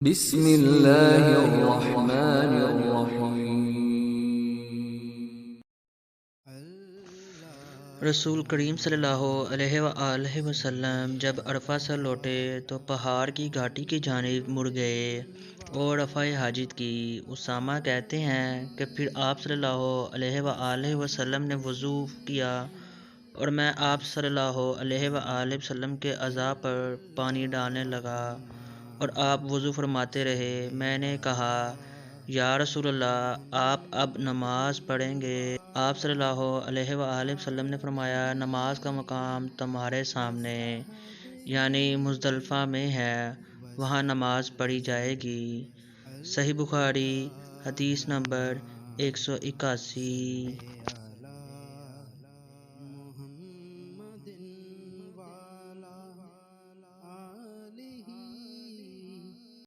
बिस्मिल्लाहिर्रहमानिर्रहीम। रसूल करीम सल्लल्लाहु अलैहि वसल्लम जब अरफा से लौटे तो पहाड़ की घाटी की जानिब मुड़ गए और रफ़ाए हाजित की। उसामा कहते हैं कि फिर आप सल्लल्लाहु अलैहि वसल्लम ने वज़ू किया और मैं आप सल्लल्लाहु अलैहि वसल्लम के अज़ा पर पानी डालने लगा और आप वज़ू फरमाते रहे। मैंने कहा, या रसूल अल्लाह, आप अब नमाज पढ़ेंगे? आप सल्लल्लाहु अलैहि वसल्लम ने फरमाया, नमाज का मकाम तुम्हारे सामने यानी मुज़दलिफ़ा में है, वहाँ नमाज पढ़ी जाएगी। सही बुखारी हदीस नंबर 181।